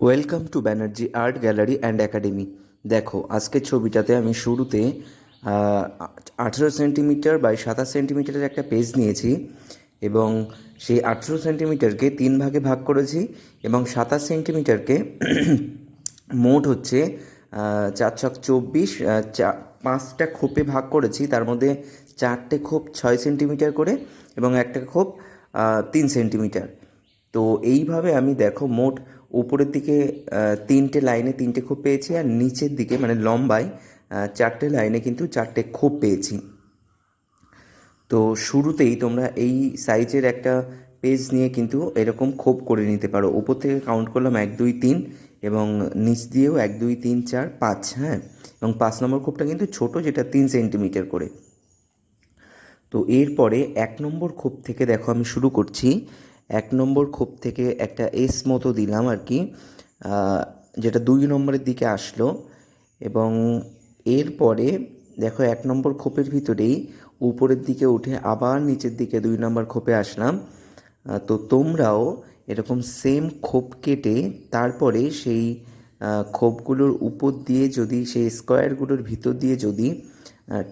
Welcome to Banerjee art gallery and academy. দেখো, আজকের ছবিটাতে আমি শুরুতে 18 সেন্টিমিটার বাই 27 সেন্টিমিটারের একটা পেজ নিয়েছি এবং সেই 18 সেন্টিমিটারকে 3 ভাগে ভাগ করেছি এবং 27 সেন্টিমিটারকে মোট হচ্ছে 4 ছক 24 5টা খোপে ভাগ করেছি। তার মধ্যে 4টে খোপ 6 সেন্টিমিটার করে এবং একটা খোপ 3 সেন্টিমিটার। তো এইভাবে আমি দেখো মোট উপরের দিকে 3টে লাইনে 3টে খোপ পেয়েছি আর নিচের দিকে মানে লম্বায় 4টে লাইনে কিন্তু 4টে খোপ পেয়েছি। তো শুরুতেই তোমরা এই সাইজের একটা পেজ নিয়ে কিন্তু এরকম খোপ করে নিতে পারো। উপর থেকে কাউন্ট করলাম 1 2 3 এবং নিচ দিয়েও 1 2 3 4 5। হ্যাঁ, এবং 5 নম্বর খোপটা কিন্তু ছোট, যেটা 3 সেন্টিমিটার করে। তো এরপরে 1 নম্বর খোপ থেকে দেখো আমি শুরু করছি। 1 নম্বর খোপ থেকে একটা এস মতো দিলাম আর কি, যেটা 2 নম্বরের দিকে আসলো। এবং এরপরে দেখো 1 নম্বর খোপের ভিতরেই উপরের দিকে উঠে আবার নিচের দিকে 2 নম্বর খোপে আসলাম। তো তোমরাও এরকম সেম খোপ কেটে তারপরে সেই খোপগুলোর উপর দিয়ে যদি সেই স্কোয়ারগুলোর ভিতর দিয়ে যদি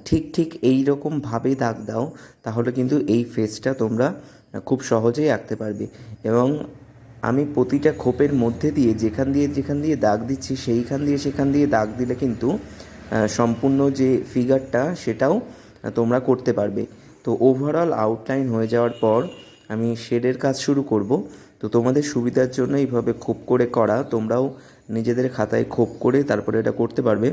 ঠিক এই রকমভাবে দাগ দাও, তাহলে কিন্তু এই ফেসটা তোমরা খুব সহজেই আঁকতে পারবে। এবং আমি প্রতিটা খোপের মধ্যে দিয়ে যেখান দিয়ে দাগ দিচ্ছি সেখান দিয়ে দাগ দিলে কিন্তু সম্পূর্ণ যে ফিগারটা সেটাও তোমরা করতে পারবে। তো ওভারঅল আউটলাইন হয়ে যাওয়ার পর আমি শেডের কাজ শুরু করব। তো তোমাদের সুবিধার জন্য এইভাবে খোপ করে করা, তোমরাও নিজেদের খাতায় খোপ করে তারপরে এটা করতে পারবে।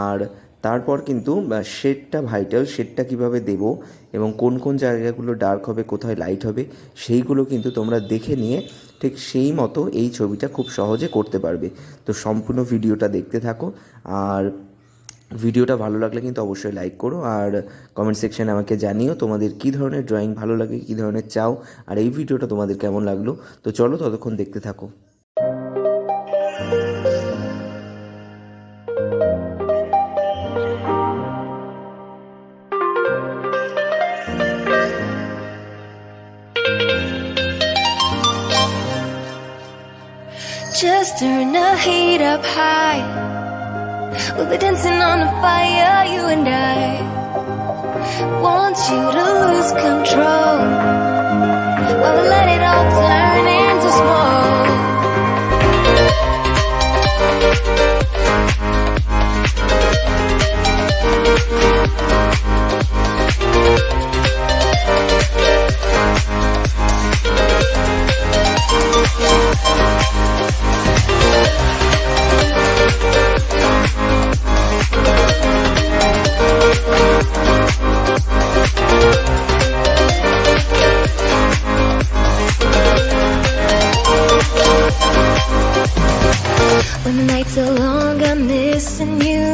আর তারপর কিন্তু শেডটা ভাইটাল, শেডটা কীভাবে দেবো এবং কোন জায়গাগুলো ডার্ক হবে, কোথায় লাইট হবে, সেইগুলো কিন্তু তোমরা দেখে নিয়ে ঠিক সেই মতো এই ছবিটা খুব সহজে করতে পারবে। তো সম্পূর্ণ ভিডিওটা দেখতে থাকো। আর ভিডিওটা ভালো লাগলে কিন্তু অবশ্যই লাইক করো আর কমেন্ট সেকশানে আমাকে জানিও তোমাদের কী ধরনের ড্রয়িং ভালো লাগে, কী ধরনের চাও, আর এই ভিডিওটা তোমাদের কেমন লাগলো। তো চলো ততক্ষণ দেখতে থাকো। Just turn the heat up high. We'll be dancing on the fire, you and I. Want you to lose control while we let it all turn into smoke. When the nights are long, I'm missing you.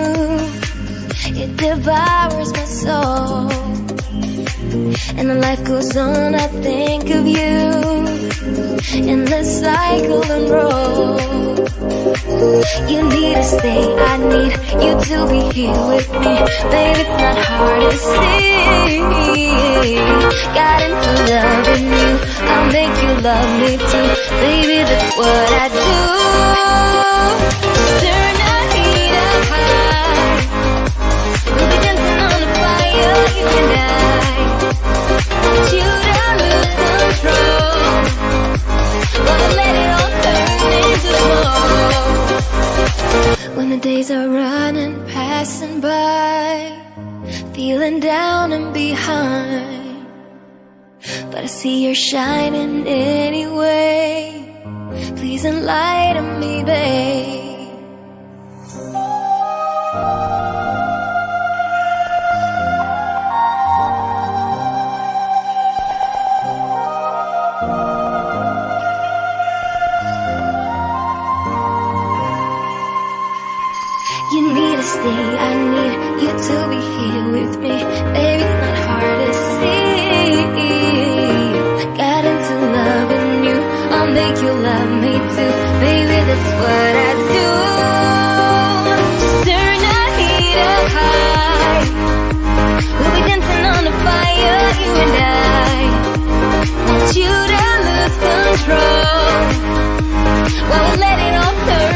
It devours my soul. And the life goes on, I think of you. In the cycle and roll. You need to stay, I need you to be here with me. Baby, it's not hard to see. Got into loving you, I'll make you love me too. Baby, that's what I do. Turn the heat up high. We'll be dancing on the fire, you and I. Want you to lose control while we let it all turn into smoke. When the days are running, passing by, feeling down and behind, but I see you're shining anyway. Please enlighten me, babe. You need to stay, I need you to be here with me. Baby, it's not hard to see. Got into loving you, I'll make you love me too. Baby, that's what I do. Turn the heat up high. We'll be dancing on the fire, you and I. Want you to lose control while we let it all turn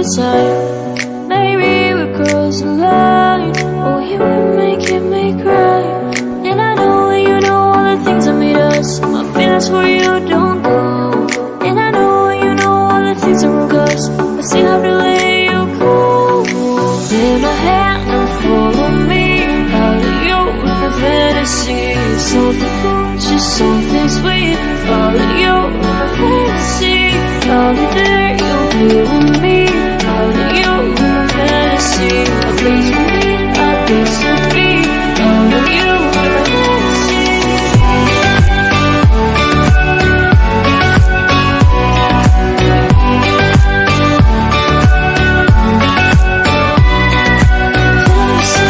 desire. Maybe we cross the line, or you would make me cry. And I know you know all the things that made us. My feelings for you don't go. And I know you know all the things that broke us. I still have to let you go. Take my hand and follow me. Out of your fantasy. Something cool, just something sweet. Follow your fantasy. I'll be there, you'll be with me. Follow your fantasy. A place for me, a place to be. Follow your fantasy. Fantasy,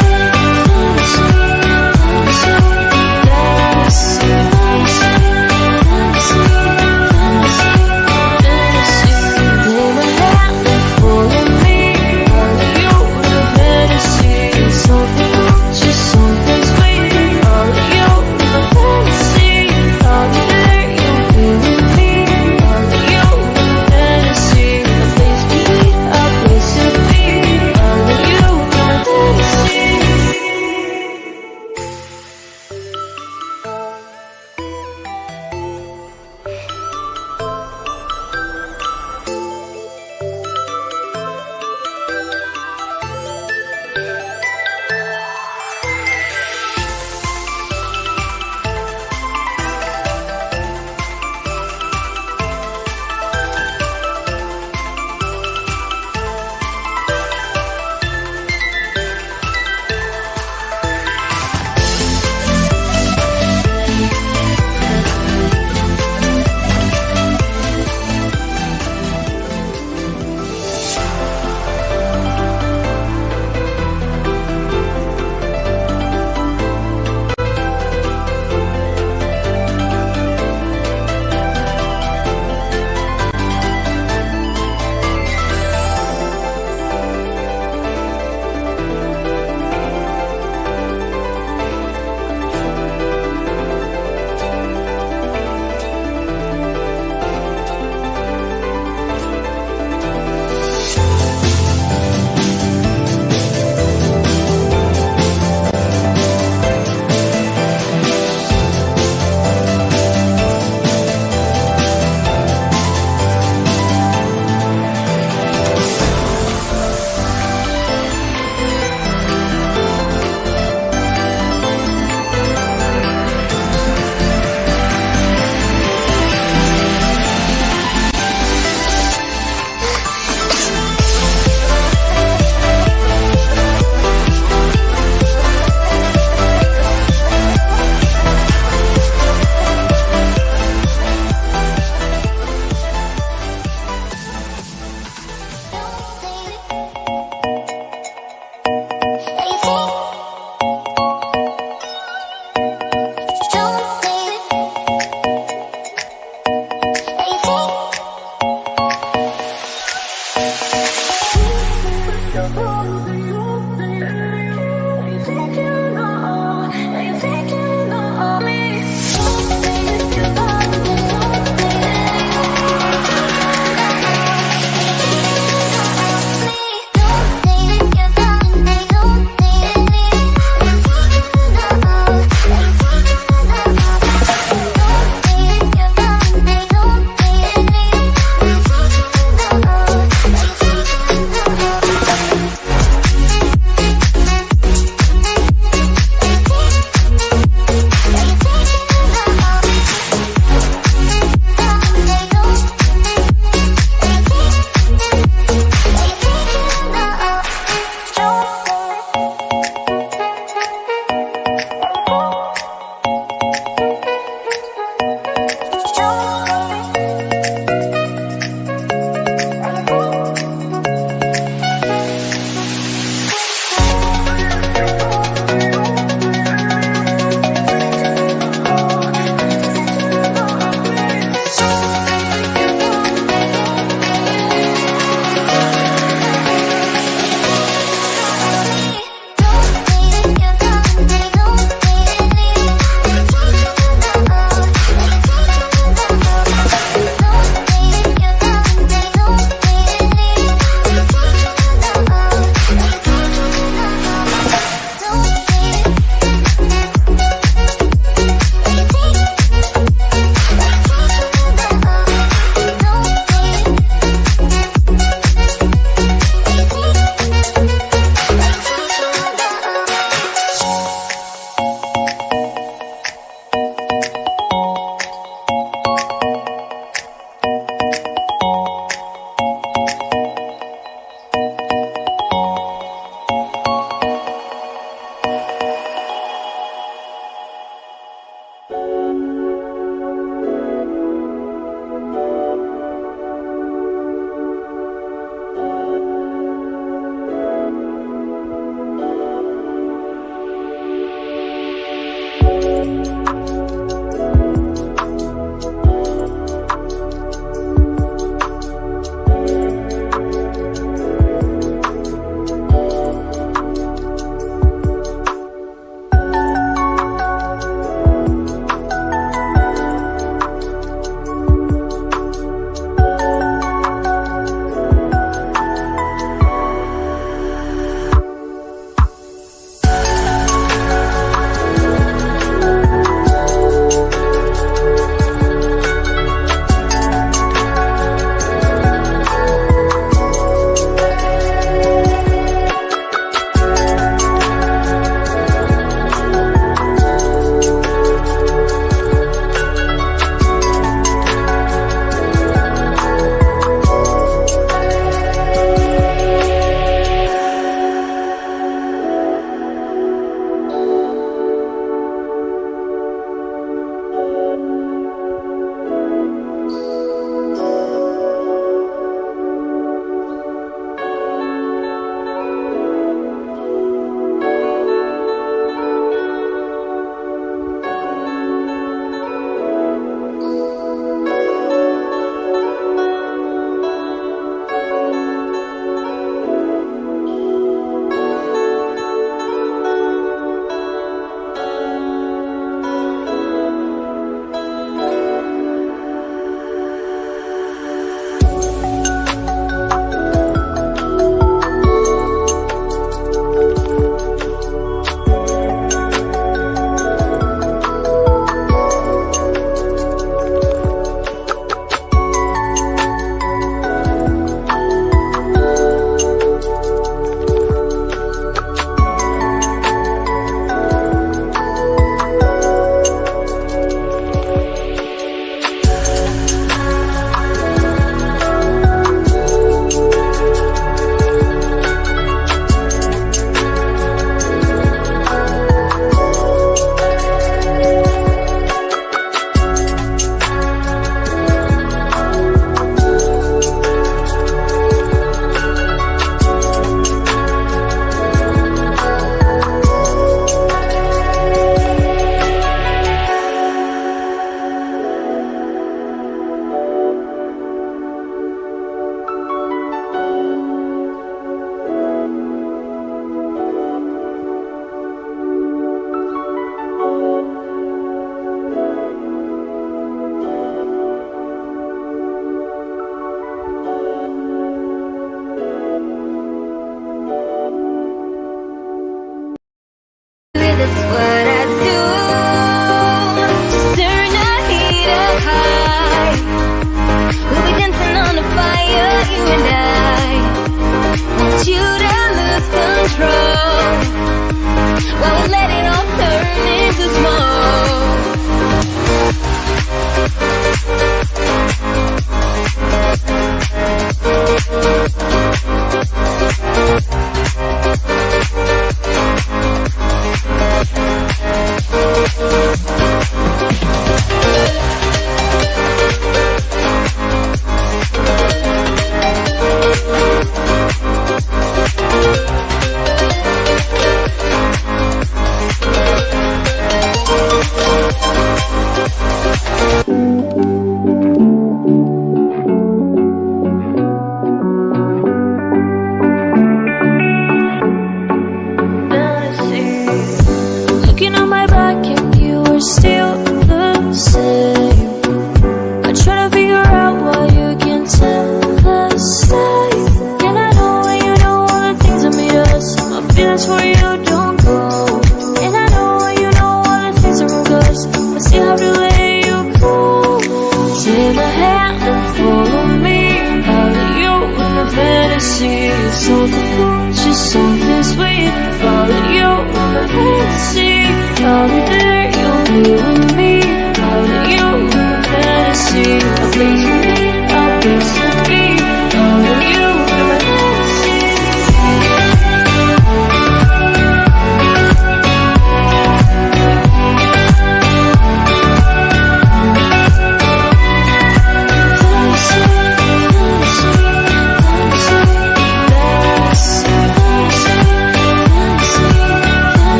fantasy, fantasy, fantasy.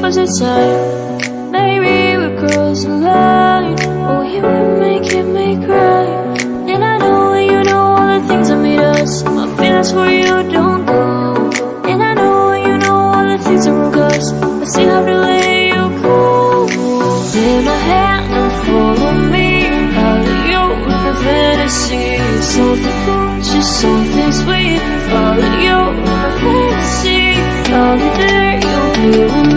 opposite side. Maybe we cross the line. Oh, you would make me cry. And I know you know all the things that made us. My feelings for you don't go. And I know you know all the things that broke us. I still have to let you go. Hold my hand and follow me. I'll let you with my fantasy. Something cool, just something sweet. I'll let you with my fantasy. I'll be there, you'll be with me.